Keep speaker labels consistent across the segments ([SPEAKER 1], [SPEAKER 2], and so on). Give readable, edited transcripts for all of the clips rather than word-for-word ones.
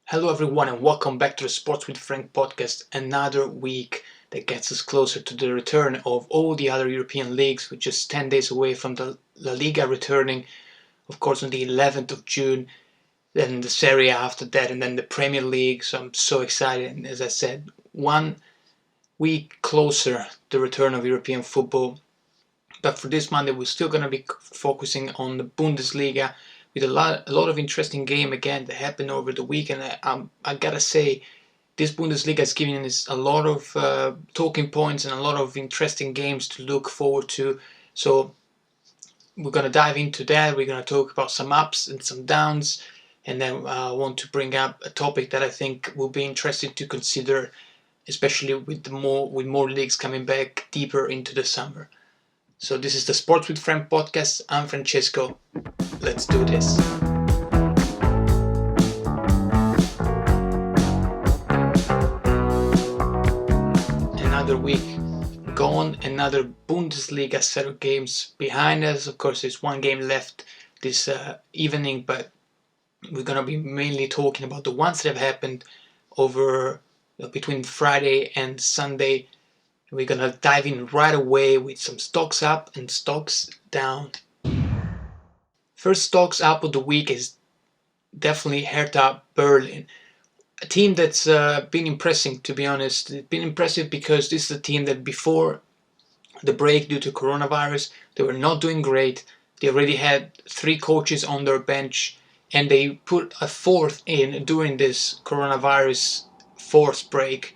[SPEAKER 1] Hello, everyone, and welcome back to the Sports with Frank podcast. Another week that gets us closer to the return of all the other European leagues. We're just 10 days away from the La Liga returning, of course, on the 11th of June. Then the Serie A after that, and then the Premier League. So I'm so excited. And as I said, 1 week closer to the return of European football. But for this Monday, we're still going to be focusing on the Bundesliga with a lot of interesting game again that happened over the weekend. I gotta say, this Bundesliga is giving us a lot of talking points and a lot of interesting games to look forward to. So we're gonna dive into that. We're gonna talk about some ups and some downs, and then I want to bring up a topic that I think will be interesting to consider, especially with more leagues coming back deeper into the summer. So this is the Sports with Frank podcast. I'm Francesco. Let's do this. Another week gone, another Bundesliga set of games behind us. Of course, there's one game left this evening, but we're going to be mainly talking about the ones that have happened over between Friday and Sunday. We're going to dive in right away with some stocks up and stocks down. First stocks up of the week is definitely Hertha Berlin. A team that's been impressive, to be honest. It's been impressive because this is a team that before the break due to coronavirus, they were not doing great. They already had 3 coaches on their bench, and they put a 4th in during this coronavirus forced break.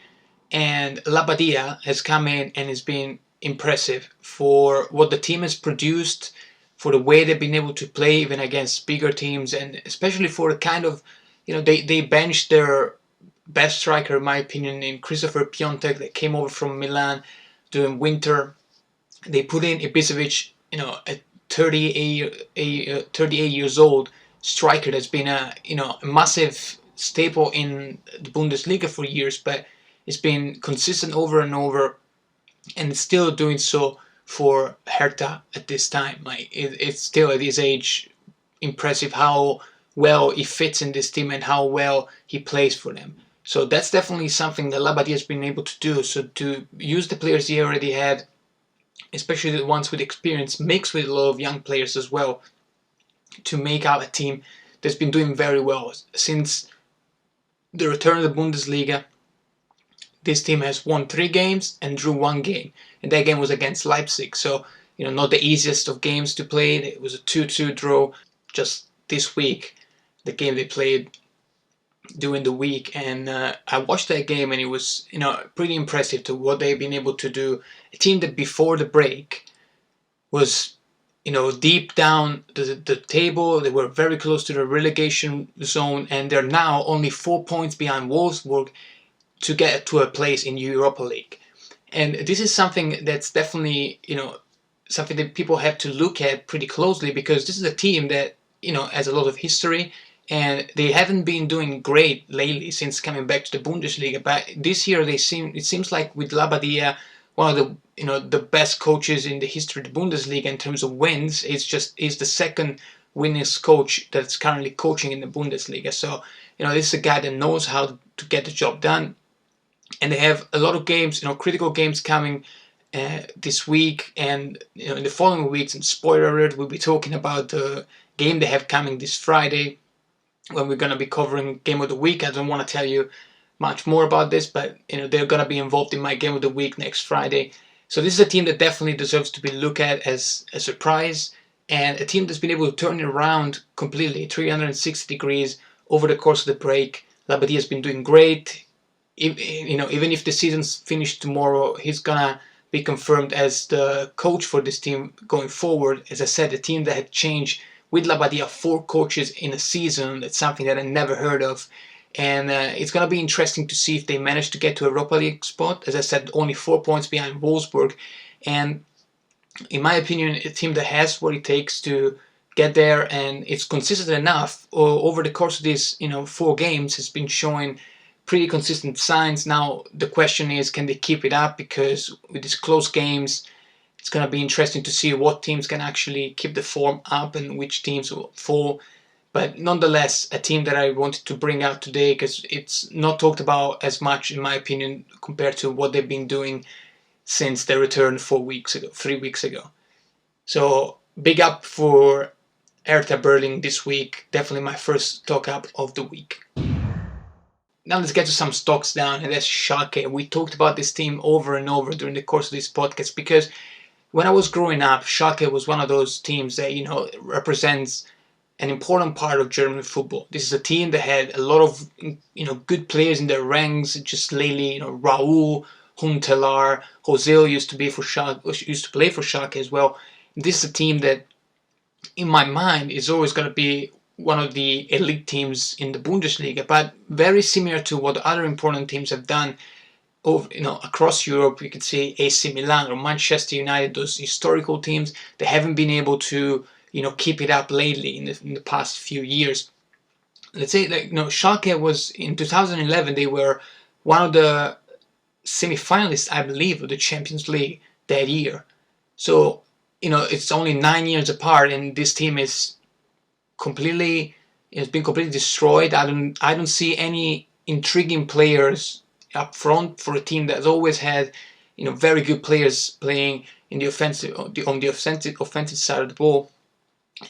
[SPEAKER 1] And Labadia has come in and has been impressive for what the team has produced, for the way they've been able to play even against bigger teams, and especially for the kind of, they benched their best striker, in my opinion, in Christopher Piontek that came over from Milan during winter. They put in Ibisevic, a 38 years old striker that's been a massive staple in the Bundesliga for years, but it's been consistent over and over, and it's still doing so for Hertha at this time. It's still at his age impressive how well he fits in this team and how well he plays for them. So that's definitely something that Labadia has been able to do. So to use the players he already had, especially the ones with experience, mixed with a lot of young players as well, to make out a team that's been doing very well since the return of the Bundesliga. This team has won 3 games and drew 1 game, and that game was against Leipzig. So, not the easiest of games to play. It was a 2-2 draw just this week, the game they played during the week. And I watched that game, and it was, pretty impressive to what they've been able to do. A team that before the break was, deep down the table. They were very close to the relegation zone, and they're now only 4 points behind Wolfsburg to get to a place in Europa League. And this is something that's definitely, something that people have to look at pretty closely, because this is a team that, has a lot of history, and they haven't been doing great lately since coming back to the Bundesliga. But this year it seems like with Labadia, one of the, the best coaches in the history of the Bundesliga in terms of wins. He's the second winningest coach that's currently coaching in the Bundesliga. So, this is a guy that knows how to get the job done. And they have a lot of games, critical games coming this week and in the following weeks. And spoiler alert, we'll be talking about the game they have coming this Friday, when we're going to be covering Game of the Week. I don't want to tell you much more about this, but they're going to be involved in my Game of the Week next Friday. So this is a team that definitely deserves to be looked at as a surprise, and a team that's been able to turn it around completely, 360 degrees over the course of the break. Labadia has been doing great. Even if the season's finished tomorrow, he's gonna be confirmed as the coach for this team going forward. As I said, a team that had changed with Labadia 4 coaches in a season. That's something that I never heard of. And it's gonna be interesting to see if they manage to get to a Europa League spot. As I said, only 4 points behind Wolfsburg. And in my opinion, a team that has what it takes to get there, and it's consistent enough over the course of these 4 games, has been showing pretty consistent signs. Now the question is, can they keep it up? Because with these close games, it's going to be interesting to see what teams can actually keep the form up and which teams will fall But nonetheless, a team that I wanted to bring out today because it's not talked about as much, in my opinion, compared to what they've been doing since their return 3 weeks ago. So big up for Hertha Berlin this week. Definitely my first stock up of the week. Now let's get to some stocks down, and that's Schalke. We talked about this team over and over during the course of this podcast because when I was growing up, Schalke was one of those teams that, represents an important part of German football. This is a team that had a lot of, good players in their ranks. Just lately, Raúl, Huntelaar, José used to play for Schalke as well. This is a team that, in my mind, is always going to be one of the elite teams in the Bundesliga, but very similar to what other important teams have done across Europe. You could say AC Milan or Manchester United, those historical teams that haven't been able to, keep it up lately in the past few years. Let's say, Schalke was in 2011. They were one of the semi-finalists, I believe, of the Champions League that year. So, it's only 9 years apart, and this team is it's been completely destroyed. I don't see any intriguing players up front for a team that's always had, very good players playing in the offensive side of the ball.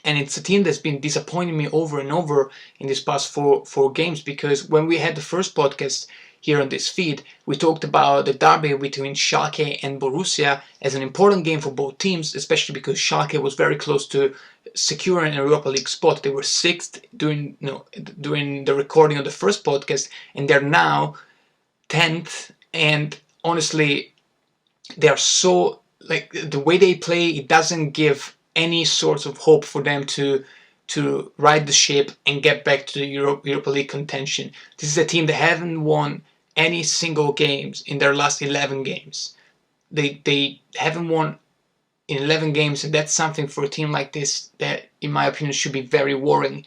[SPEAKER 1] And it's a team that's been disappointing me over and over in these past four games, because when we had the first podcast here on this feed, we talked about the derby between Schalke and Borussia as an important game for both teams, especially because Schalke was very close to securing a Europa League spot. They were 6th during the recording of the first podcast, and they're now 10th. And honestly, they are so, the way they play, it doesn't give any sorts of hope for them to ride the ship and get back to the Europa League contention. This is a team that haven't won any single games in their last 11 games. They haven't won in 11 games, and that's something for a team like this that, in my opinion, should be very worrying.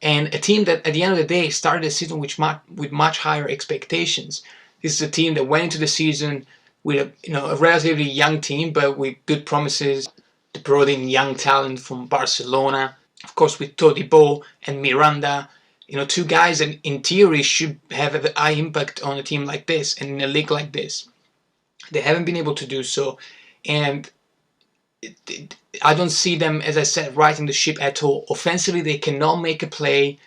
[SPEAKER 1] And a team that, at the end of the day, started the season with much higher expectations. This is a team that went into the season with a relatively young team, but with good promises. They brought in young talent from Barcelona, of course, with Todibo and Miranda. Two guys that in theory should have a high impact on a team like this and in a league like this. They haven't been able to do so, and I don't see them, as I said, righting the ship at all. Offensively, they cannot make a play.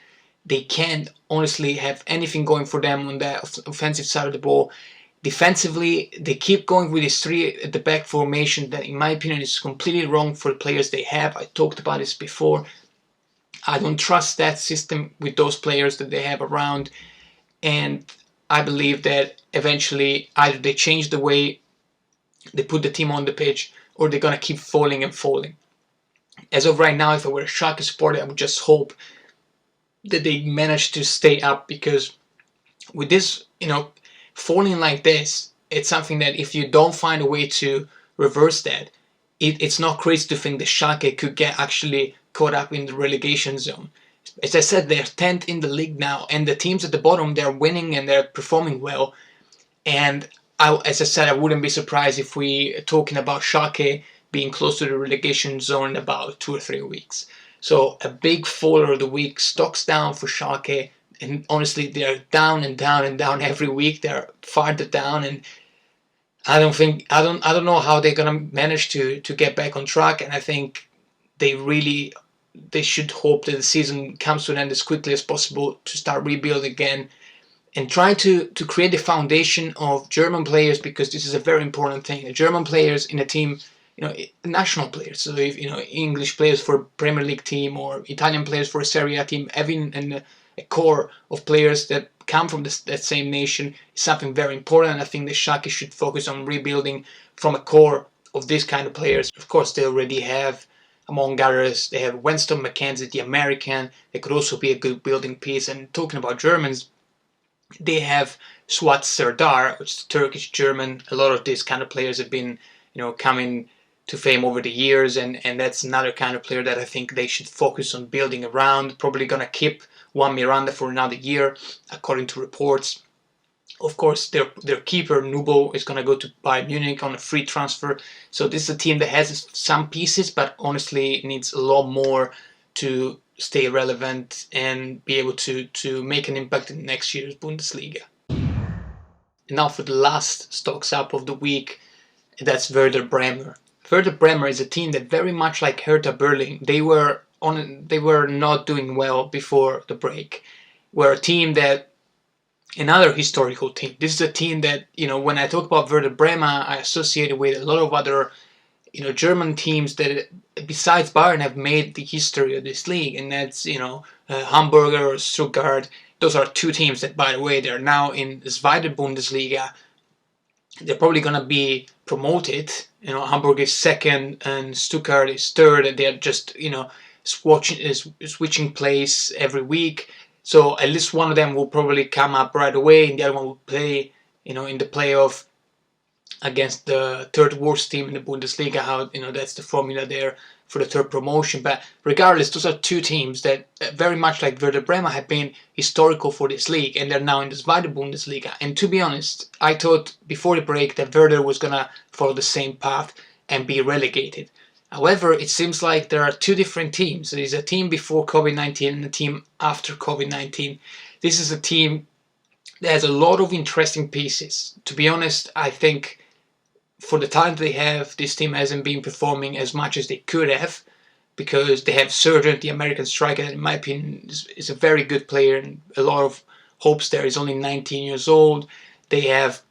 [SPEAKER 1] They can't honestly have anything going for them on the offensive side of the ball. Defensively, they keep going with this 3 at the back formation that, in my opinion, is completely wrong for the players they have. I talked about this before. I don't trust that system with those players that they have around, and I believe that eventually either they change the way they put the team on the pitch, or they're going to keep falling and falling. As of right now, if I were a Schalke supporter, I would just hope that they manage to stay up, because with this, falling like this, it's something that if you don't find a way to reverse that, it's not crazy to think that Schalke could get actually caught up in the relegation zone. As I said, they're 10th in the league now, and the teams at the bottom, they're winning and they're performing well. And as I said, I wouldn't be surprised if we are talking about Schalke being close to the relegation zone in about 2 or 3 weeks. So a big faller of the week, stocks down for Schalke. And honestly, they're down and down and down every week. They're farther down, and I don't know how they're gonna manage to get back on track. And I think they should hope that the season comes to an end as quickly as possible to start rebuilding again and try to create the foundation of German players, because this is a very important thing. The German players in a team, national players. So if English players for a Premier League team or Italian players for a Serie A team, having a core of players that come from that same nation is something very important. And I think the Schalke should focus on rebuilding from a core of this kind of players. Of course, they already have, among others, they have Winston McKenzie, the American. They could also be a good building piece. And talking about Germans, they have Suat Serdar, which is Turkish-German. A lot of these kind of players have been, coming to fame over the years, and that's another kind of player that I think they should focus on building around. Probably gonna keep Juan Miranda for another year, according to reports. Of course, their keeper Nubo is gonna go to Bayern Munich on a free transfer. So this is a team that has some pieces, but honestly needs a lot more to stay relevant and be able to make an impact in next year's Bundesliga. And now for the last stocks up of the week, that's Werder Bremer. Werder Bremer is a team that, very much like Hertha Berlin, they were not doing well before the break. We're a team that, another historical team. This is a team that, when I talk about Werder Bremer, I associate it with a lot of other, German teams that, besides Bayern, have made the history of this league, and that's, Hamburg or Stuttgart. Those are two teams that, by the way, they're now in the Zweite Bundesliga. They're probably going to be promoted. Hamburg is second and Stuttgart is third, and they're just, switching place every week. So at least one of them will probably come up right away, and the other one will play, in the playoff against the third worst team in the Bundesliga. How, that's the formula there for the third promotion. But regardless, those are two teams that, very much like Werder Bremer, have been historical for this league, and they're now in the Zweite Bundesliga. And to be honest, I thought before the break that Werder was gonna follow the same path and be relegated. However, it seems like there are two different teams. There's a team before COVID-19 and a team after COVID-19. This is a team that has a lot of interesting pieces. To be honest, I think for the talent they have, this team hasn't been performing as much as they could have, because they have Resurgence, the American striker, that in my opinion is a very good player and a lot of hopes there. He's only 19 years old. They have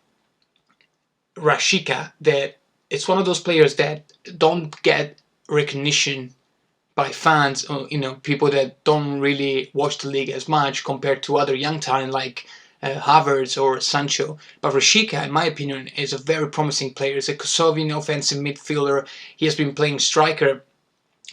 [SPEAKER 1] Rashica, that it's one of those players that don't get recognition by fans, or people that don't really watch the league as much compared to other young talent like Havertz or Sancho. But Rashica, in my opinion, is a very promising player. He's a Kosovian offensive midfielder. He has been playing striker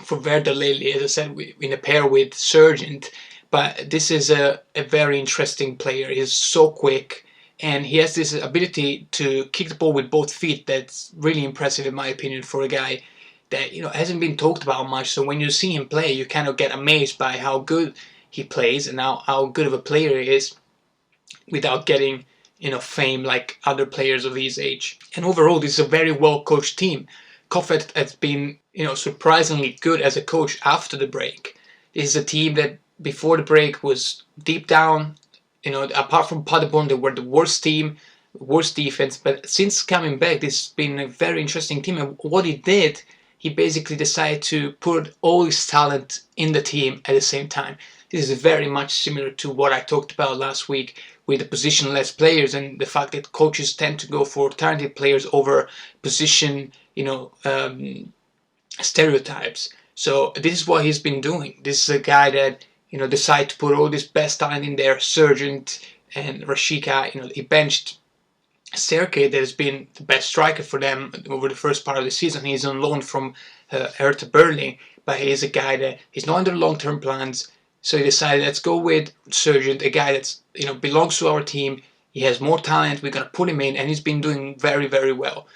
[SPEAKER 1] for Werder lately, as I said, in a pair with Resurgence. But this is a very interesting player. He's so quick, and he has this ability to kick the ball with both feet that's really impressive, in my opinion, for a guy that hasn't been talked about much. So when you see him play, you kind of get amazed by how good he plays and how good of a player he is, without getting fame like other players of his age. And overall, this is a very well coached team. Koffet has been surprisingly good as a coach after the break. This is a team that before the break was deep down, apart from Paderborn, they were the worst team, worst defense. But since coming back, this has been a very interesting team. And what he did, he basically decided to put all his talent in the team at the same time. This is very much similar to what I talked about last week with the positionless players, and the fact that coaches tend to go for talented players over position, stereotypes. So this is what he's been doing. This is a guy that decided to put all this best talent in there. Resurgence and Rashica. He benched Schalke, that has been the best striker for them over the first part of the season. He's on loan from Hertha Berlin, but he is a guy that he's not under long-term plans. So he decided, let's go with Resurgence, a guy that's belongs to our team. He has more talent. We're gonna put him in, and he's been doing very, very well.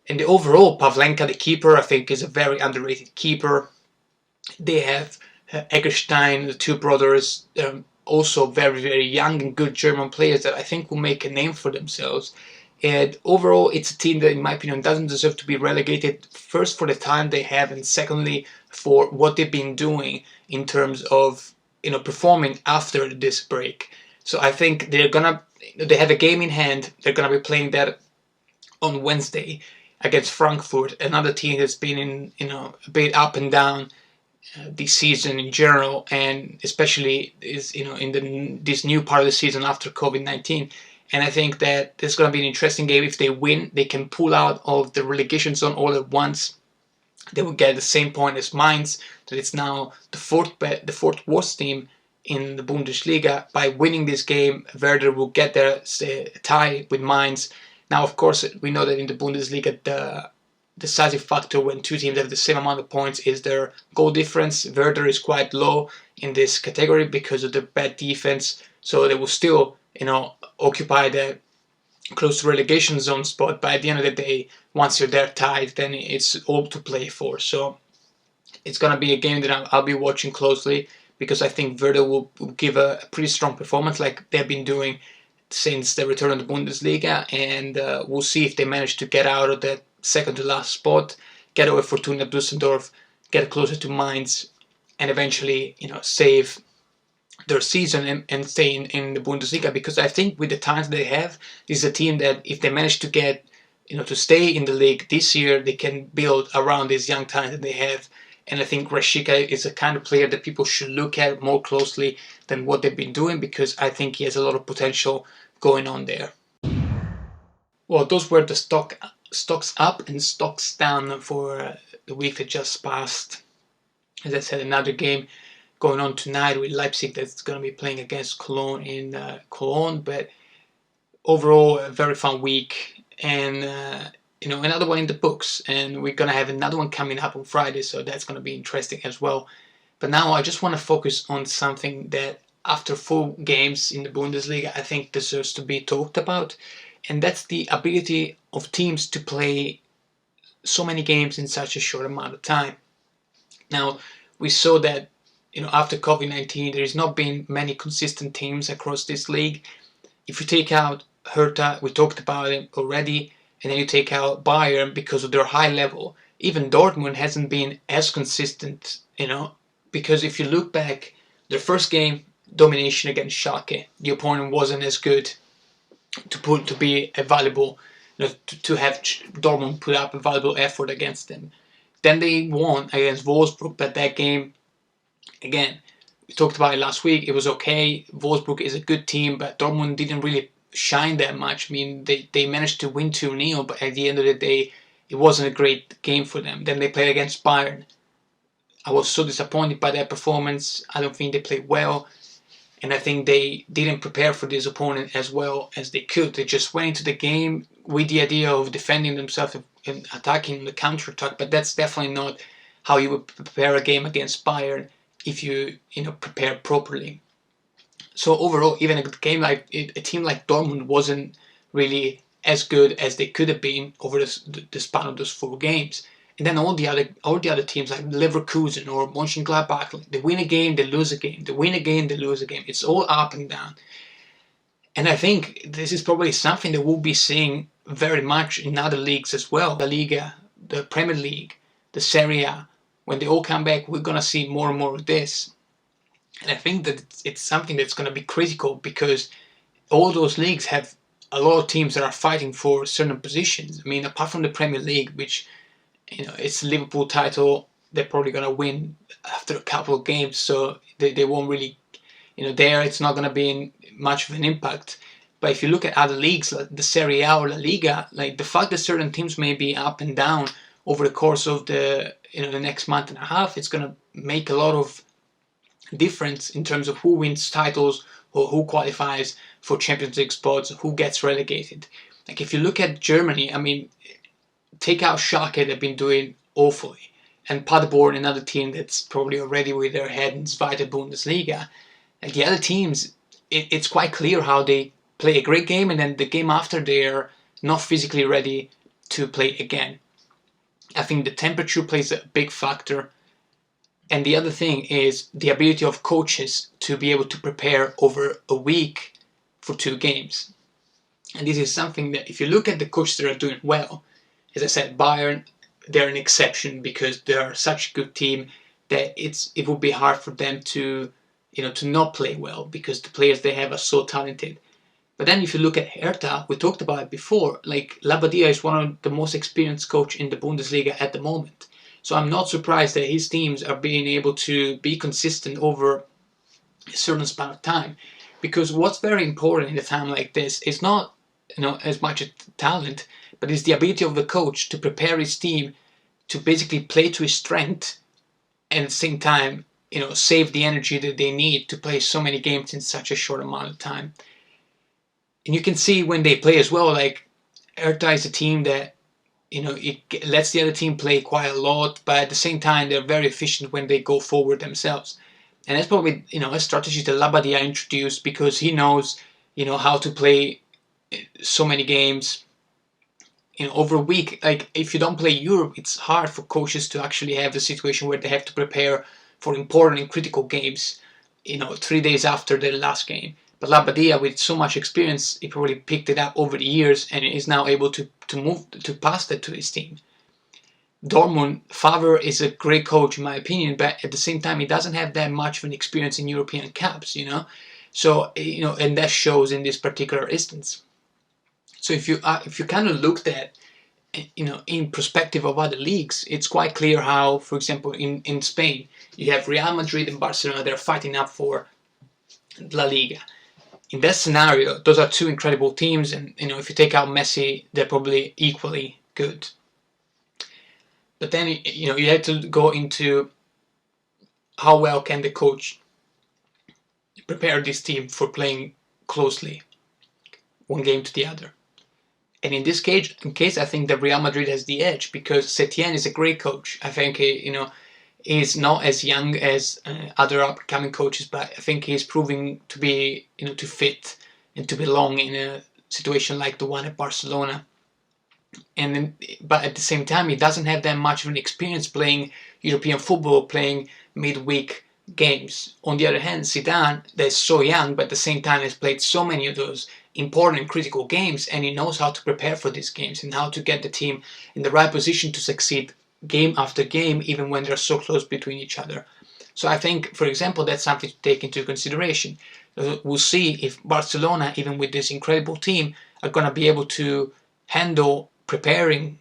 [SPEAKER 1] And the overall, Pavlenka, the keeper, I think is a very underrated keeper. They have Eggestein, the two brothers, also very, very young and good German players that I think will make a name for themselves. And overall, it's a team that, in my opinion, doesn't deserve to be relegated. First, for the time they have, and secondly, for what they've been doing in terms of performing after this break. So I think they have a game in hand. They're gonna be playing that on Wednesday against Frankfurt, another team that's been in a bit up and down this season in general, and especially is in this new part of the season after COVID-19. And I think that this is going to be an interesting game. If they win, they can pull out of the relegation zone all at once. They will get the same point as Mainz, that it's now the fourth worst team in the Bundesliga. By winning this game, Werder will get their tie with Mainz. Now, of course, we know that in the Bundesliga, the decisive factor when two teams have the same amount of points is their goal difference. Werder is quite low in this category because of the bad defense, so they will still, occupy the close to relegation zone spot. But at the end of the day, once you're there tied, then it's all to play for. So it's going to be a game that I'll be watching closely, because I think Werder will give a pretty strong performance like they've been doing since the return of the Bundesliga, and we'll see if they manage to get out of that second to last spot, get over Fortuna Düsseldorf, get closer to Mainz, and eventually, save their season and stay in the Bundesliga. Because I think with the talent they have, this is a team that if they manage to get, to stay in the league this year, they can build around this young talent that they have. And I think Rashica is a kind of player that people should look at more closely than what they've been doing, because I think he has a lot of potential going on there. Well, those were the stocks up and stocks down for the week that just passed. As I said, another game going on tonight with Leipzig that's going to be playing against Cologne in Cologne. But overall, a very fun week, and another one in the books. And we're going to have another one coming up on Friday, so that's going to be interesting as well. But now I just want to focus on something that after 4 games in the Bundesliga, I think deserves to be talked about. And that's the ability of teams to play so many games in such a short amount of time. Now, we saw that after COVID-19, there has not been many consistent teams across this league. If you take out Hertha, we talked about it already, and then you take out Bayern because of their high level. Even Dortmund hasn't been as consistent, because if you look back, their first game, domination against Schalke, the opponent wasn't as good to be a valuable, to have Dortmund put up a valuable effort against them. Then they won against Wolfsburg, but that game, again, we talked about it last week, it was okay. Wolfsburg is a good team, but Dortmund didn't really shine that much. I mean, they managed to win 2-0, but at the end of the day, it wasn't a great game for them. Then they played against Bayern. I was so disappointed by their performance. I don't think they played well, and I think they didn't prepare for this opponent as well as they could. They just went into the game with the idea of defending themselves and attacking the counter-attack, but that's definitely not how you would prepare a game against Bayern if you prepare properly. So overall, even a team like Dortmund wasn't really as good as they could have been over the span of those 4 games. And then all the other teams like Leverkusen or Mönchengladbach, they win a game, they lose a game, they win a game, they lose a game. It's all up and down. And I think this is probably something that we'll be seeing very much in other leagues as well. The Liga, the Premier League, the Serie A. When they all come back, we're going to see more and more of this. And I think that it's something that's going to be critical, because all those leagues have a lot of teams that are fighting for certain positions. I mean, apart from the Premier League, which, it's the Liverpool title, they're probably going to win after a couple of games, so they won't really, there it's not going to be much of an impact. But if you look at other leagues, like the Serie A or La Liga, like the fact that certain teams may be up and down over the course of the next month and a half, it's going to make a lot of difference in terms of who wins titles or who qualifies for Champions League spots, who gets relegated. Like if you look at Germany, I mean, take out Schalke, they've been doing awfully, and Paderborn, another team that's probably already with their head in Zweite Bundesliga. And the other teams, it's quite clear how they play a great game, and then the game after they're not physically ready to play again. I think the temperature plays a big factor. And the other thing is the ability of coaches to be able to prepare over a week for 2 games. And this is something that if you look at the coaches that are doing well, as I said, Bayern, they're an exception because they are such a good team that it would be hard for them to not play well, because the players they have are so talented. But then if you look at Hertha, we talked about it before, like Labadia is one of the most experienced coach in the Bundesliga at the moment. So I'm not surprised that his teams are being able to be consistent over a certain span of time. Because what's very important in a time like this is not as much talent, but it's the ability of the coach to prepare his team to basically play to his strength, and at the same time, save the energy that they need to play so many games in such a short amount of time. And you can see when they play as well, like Hertha is a team that it lets the other team play quite a lot, but at the same time they're very efficient when they go forward themselves. And that's probably a strategy that Labadia introduced, because he knows how to play so many games over a week. Like if you don't play Europe, it's hard for coaches to actually have the situation where they have to prepare for important and critical games 3 days after their last game. But Labadia, with so much experience, he probably picked it up over the years and is now able to pass that to his team. Dortmund, Favre is a great coach in my opinion, but at the same time he doesn't have that much of an experience in European cups, So and that shows in this particular instance. So if you kind of looked at in perspective of other leagues, it's quite clear how, for example, in Spain, you have Real Madrid and Barcelona. They're fighting up for La Liga. In that scenario, those are two incredible teams, and if you take out Messi, they're probably equally good. But then you have to go into how well can the coach prepare this team for playing closely one game to the other. And in this case, I think that Real Madrid has the edge because Setien is a great coach. I think he's not as young as other upcoming coaches, but I think he's proving to be to fit and to belong in a situation like the one at Barcelona. But at the same time, he doesn't have that much of an experience playing European football, playing midweek games. On the other hand, Zidane, that's so young, but at the same time has played so many of those important and critical games, and he knows how to prepare for these games and how to get the team in the right position to succeed game after game, even when they're so close between each other. So I think, for example, that's something to take into consideration. We'll see if Barcelona, even with this incredible team, are going to be able to handle preparing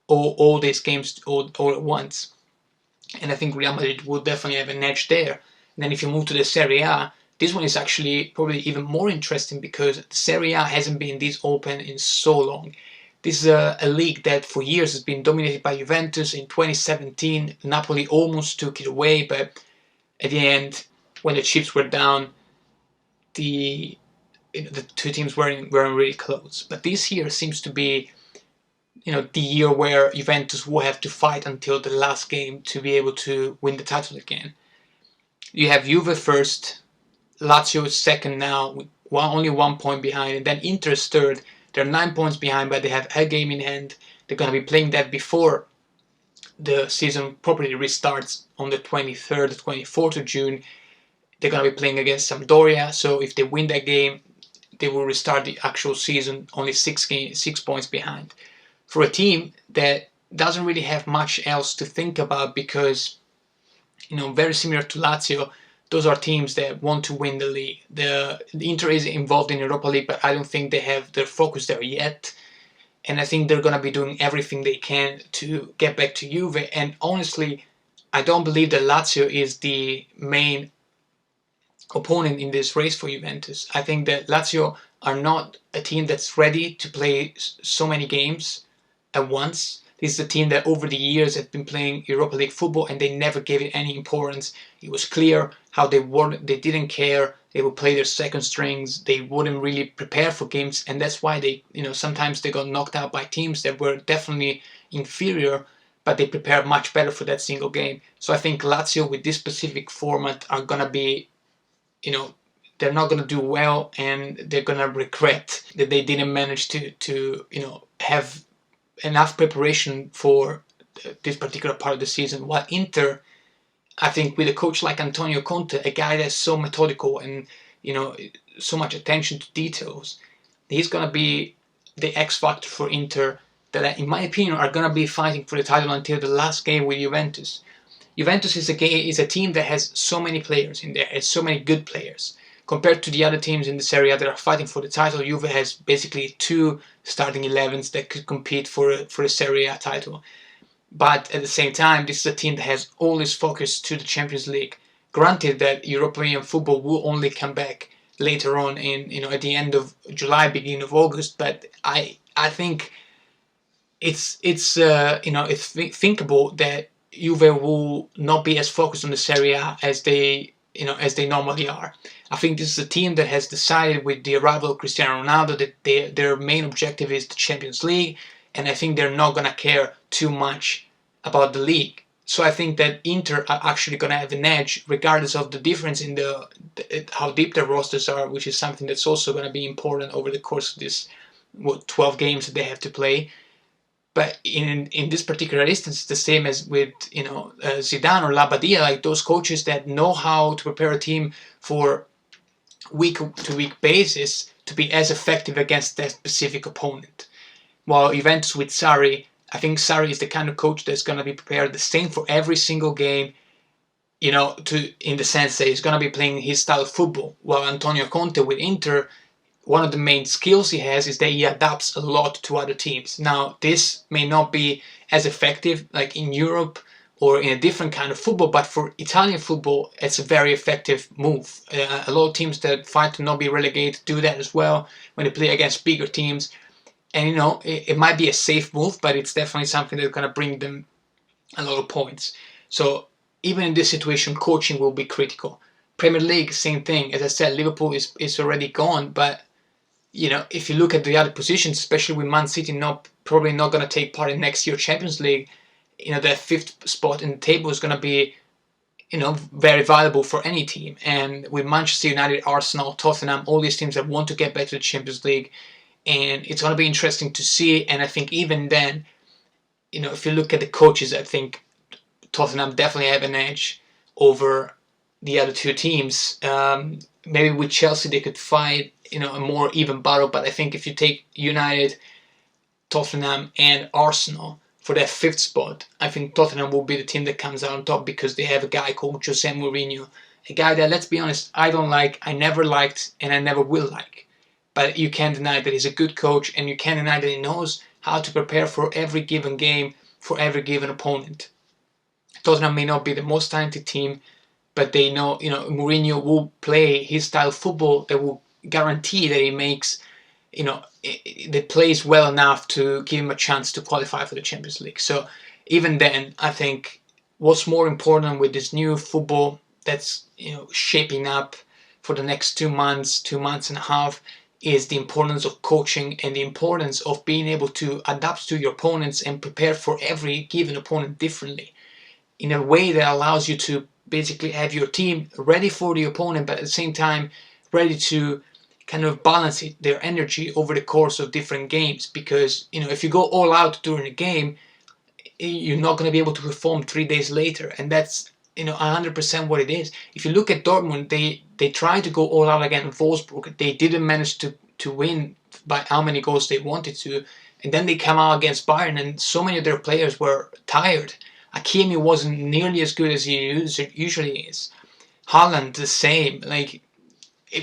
[SPEAKER 1] all these games all at once. And I think Real Madrid will definitely have an edge there. And then if you move to the Serie A, this one is actually probably even more interesting because Serie A hasn't been this open in so long. This is a league that for years has been dominated by Juventus. In 2017, Napoli almost took it away, but at the end, when the chips were down, the two teams weren't really close. But this year seems to be the year where Juventus will have to fight until the last game to be able to win the title again. You have Juve first, Lazio is second now, with only 1 point behind, and then Inter is third. They're 9 points behind, but they have a game in hand. They're going to be playing that before the season properly restarts on the 23rd, 24th of June. They're going to be playing against Sampdoria, so if they win that game, they will restart the actual season only 6 points behind. For a team that doesn't really have much else to think about because, very similar to Lazio, those are teams that want to win the league. The Inter is involved in Europa League, but I don't think they have their focus there yet. And I think they're going to be doing everything they can to get back to Juve. And honestly, I don't believe that Lazio is the main opponent in this race for Juventus. I think that Lazio are not a team that's ready to play so many games at once. This is a team that over the years have been playing Europa League football and they never gave it any importance. It was clear how they didn't care. They would play their second strings. They wouldn't really prepare for games, and that's why they, sometimes they got knocked out by teams that were definitely inferior, but they prepared much better for that single game. So I think Lazio with this specific format are gonna be, they're not gonna do well, and they're gonna regret that they didn't manage to have enough preparation for this particular part of the season. While Inter, I think with a coach like Antonio Conte, a guy that's so methodical and so much attention to details, he's gonna be the X factor for Inter that, in my opinion, are gonna be fighting for the title until the last game with Juventus. Juventus is a team that has so many players in there, has so many good players. Compared to the other teams in the Serie A that are fighting for the title, Juve has basically 2 starting 11s that could compete for a Serie A title. But at the same time, this is a team that has all its focus to the Champions League. Granted that European football will only come back later on in at the end of July, beginning of August. But I think it's thinkable that Juve will not be as focused on the Serie A as they normally are. I think this is a team that has decided with the arrival of Cristiano Ronaldo that their main objective is the Champions League, and I think they're not gonna care too much about the league. So I think that Inter are actually gonna have an edge, regardless of the difference in how deep their rosters are, which is something that's also gonna be important over the course of this 12 games that they have to play. But in this particular instance, it's the same as with Zidane or Labadia, like those coaches that know how to prepare a team for week-to-week basis to be as effective against that specific opponent. While Juventus with Sarri, I think Sarri is the kind of coach that's going to be prepared the same for every single game, in the sense that he's going to be playing his style of football. While Antonio Conte with Inter, one of the main skills he has is that he adapts a lot to other teams. Now, this may not be as effective like in Europe or in a different kind of football, but for Italian football, it's a very effective move. A lot of teams that fight to not be relegated do that as well when they play against bigger teams. And it might be a safe move, but it's definitely something that's going to bring them a lot of points. So even in this situation, coaching will be critical. Premier League, same thing. As I said, Liverpool is already gone, but if you look at the other positions, especially with Man City probably not going to take part in next year's Champions League, their 5th spot in the table is going to be, very valuable for any team. And with Manchester United, Arsenal, Tottenham, all these teams that want to get back to the Champions League, and it's going to be interesting to see. And I think even then, if you look at the coaches, I think Tottenham definitely have an edge over the other two teams. Maybe with Chelsea they could fight, a more even battle. But I think if you take United, Tottenham, and Arsenal for that 5th spot, I think Tottenham will be the team that comes out on top because they have a guy called Jose Mourinho, a guy that, let's be honest, I don't like, I never liked, and I never will like. But you can't deny that he's a good coach, and you can't deny that he knows how to prepare for every given game, for every given opponent. Tottenham may not be the most talented team, but they know, Mourinho will play his style of football that will guarantee that he makes, that plays well enough to give him a chance to qualify for the Champions League. So even then, I think what's more important with this new football that's, shaping up for the next 2 months, 2 months and a half, is the importance of coaching and the importance of being able to adapt to your opponents and prepare for every given opponent differently in a way that allows you to basically have your team ready for the opponent, but at the same time ready to kind of balance their energy over the course of different games. Because if you go all out during a game, you're not going to be able to perform 3 days later, and that's 100% what it is. If you look at Dortmund, they tried to go all out against Wolfsburg. They didn't manage to win by how many goals they wanted to, and then they come out against Bayern, and so many of their players were tired. Hakimi wasn't nearly as good as he usually is. Haaland the same.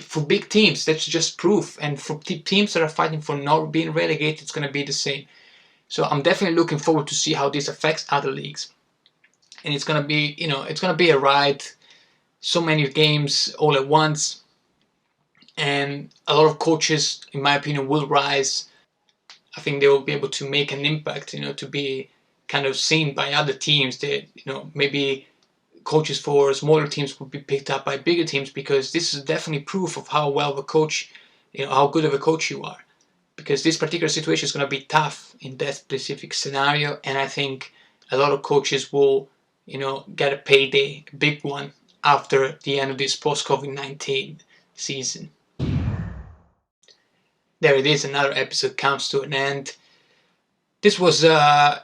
[SPEAKER 1] For big teams, that's just proof. And for teams that are fighting for not being relegated, it's going to be the same. So I'm definitely looking forward to see how this affects other leagues. And it's going to be, it's going to be a ride. So many games all at once. And a lot of coaches, in my opinion, will rise. I think they will be able to make an impact, to be kind of seen by other teams. That, maybe coaches for smaller teams will be picked up by bigger teams, because this is definitely proof of how well of a coach, how good of a coach you are. Because this particular situation is going to be tough in that specific scenario, and I think a lot of coaches will, get a payday, a big one, after the end of this post-COVID-19 season. There it is, another episode comes to an end. This was, I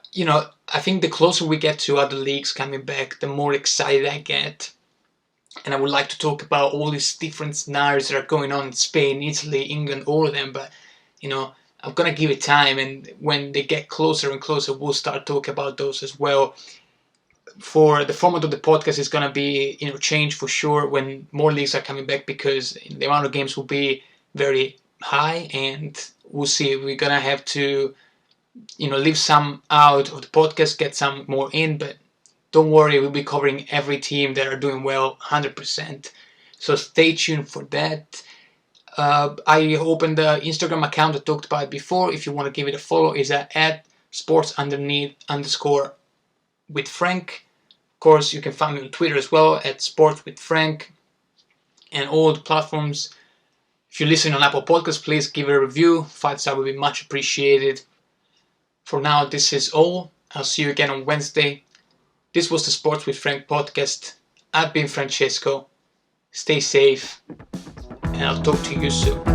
[SPEAKER 1] think the closer we get to other leagues coming back, the more excited I get. And I would like to talk about all these different scenarios that are going on in Spain, Italy, England, all of them. But, I'm going to give it time. And when they get closer and closer, we'll start talking about those as well. For the format of the podcast is going to be, changed for sure when more leagues are coming back, because the amount of games will be very high. And we'll see. We're going to have to leave some out of the podcast, get some more in, but don't worry, we'll be covering every team that are doing well 100%. So stay tuned for that. I opened the Instagram account I talked about before. If you want to give it a follow, is at sports_with_Frank. Of course, you can find me on Twitter as well at sportswithfrank, and all the platforms. If you listen on Apple Podcasts, please give it a review. 5-star would be much appreciated. For now, this is all. I'll see you again on Wednesday. This was the Sports with Frank podcast. I've been Francesco. Stay safe, and I'll talk to you soon.